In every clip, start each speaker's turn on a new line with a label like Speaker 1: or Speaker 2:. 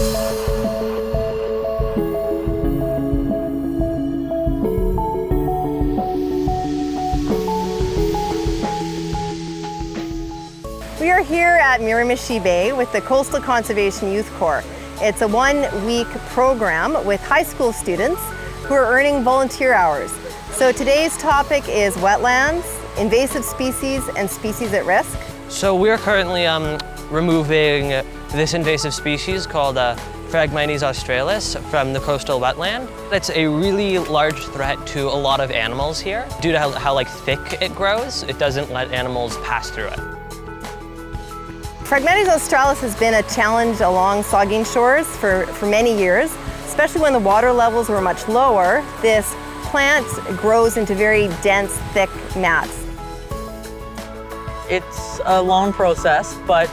Speaker 1: We are here at Miramichi Bay with the Coastal Conservation Youth Corps. It's a one-week program with high school students who are earning volunteer hours. So today's topic is wetlands, invasive species, and species at risk.
Speaker 2: So we're currently removing this invasive species called Phragmites australis from the coastal wetland. It's a really large threat to a lot of animals here. Due to how thick it grows, it doesn't let animals pass through it.
Speaker 1: Phragmites australis has been a challenge along Saugeen Shores for many years, especially when the water levels were much lower. This plant grows into very dense, thick mats.
Speaker 3: It's a long process, but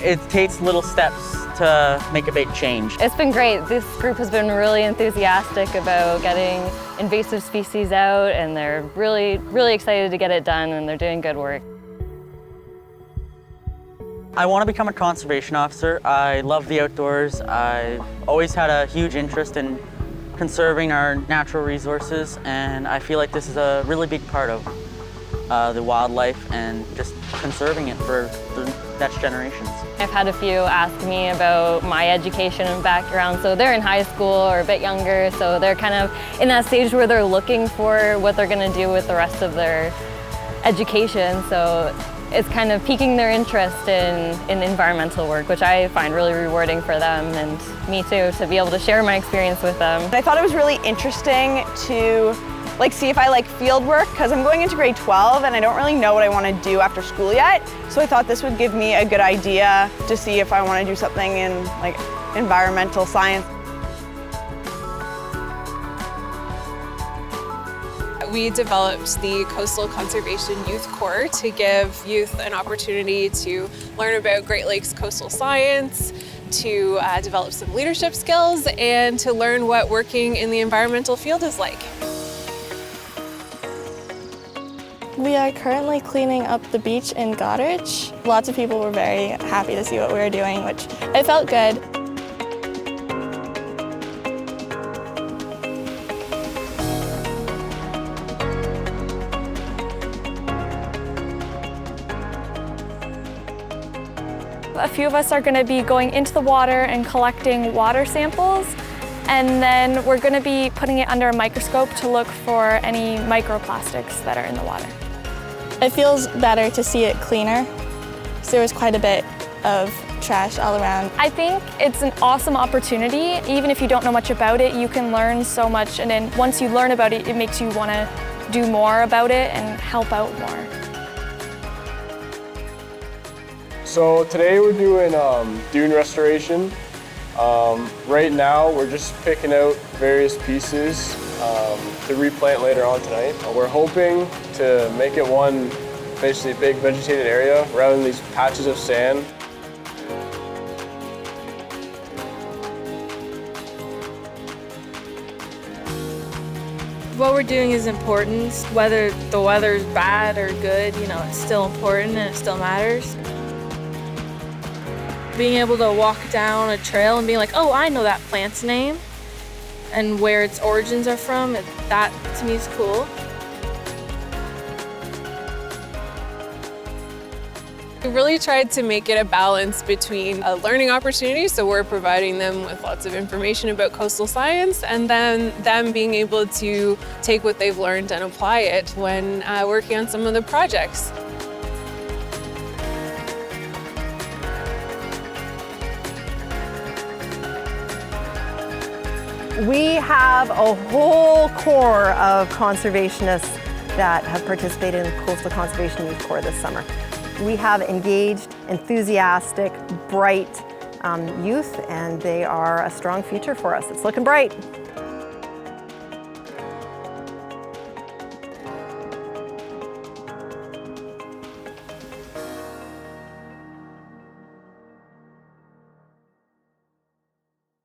Speaker 3: it takes little steps to make a big change.
Speaker 4: It's been great. This group has been really enthusiastic about getting invasive species out, and they're really excited to get it done, and they're doing good work.
Speaker 3: I want to become a conservation officer. I love the outdoors. I've always had a huge interest in conserving our natural resources, and I feel like this is a really big part of the wildlife and just conserving it for the next generations.
Speaker 4: I've had a few ask me about my education and background, so they're in high school or a bit younger, so they're kind of in that stage where they're looking for what they're going to do with the rest of their education. So it's kind of piquing their interest in environmental work, which I find really rewarding for them, and me too, to be able to share my experience with them.
Speaker 5: I thought it was really interesting to see if I like field work, because I'm going into grade 12 and I don't really know what I want to do after school yet. So I thought this would give me a good idea to see if I want to do something in environmental science.
Speaker 6: We developed the Coastal Conservation Youth Corps to give youth an opportunity to learn about Great Lakes coastal science, to develop some leadership skills, and to learn what working in the environmental field is like.
Speaker 7: We are currently cleaning up the beach in Goderich. Lots of people were very happy to see what we were doing, which it felt good.
Speaker 8: A few of us are going to be going into the water and collecting water samples, and then we're going to be putting it under a microscope to look for any microplastics that are in the water.
Speaker 7: It feels better to see it cleaner, so there was quite a bit of trash all around.
Speaker 8: I think it's an awesome opportunity. Even if you don't know much about it, you can learn so much, and then once you learn about it, it makes you want to do more about it and help out more.
Speaker 9: So today we're doing dune restoration. Right now we're just picking out various pieces to replant later on tonight. We're hoping to make it one basically big vegetated area rather than these patches of sand.
Speaker 10: What we're doing is important. Whether the weather's bad or good, it's still important and it still matters. Being able to walk down a trail and being like, oh, I know that plant's name and where its origins are from, that to me is cool.
Speaker 6: We really tried to make it a balance between a learning opportunity, so we're providing them with lots of information about coastal science, and then them being able to take what they've learned and apply it when working on some of the projects.
Speaker 1: We have a whole corps of conservationists that have participated in the Coastal Conservation Youth Corps this summer. We have engaged, enthusiastic, bright youth, and they are a strong future for us. It's looking bright.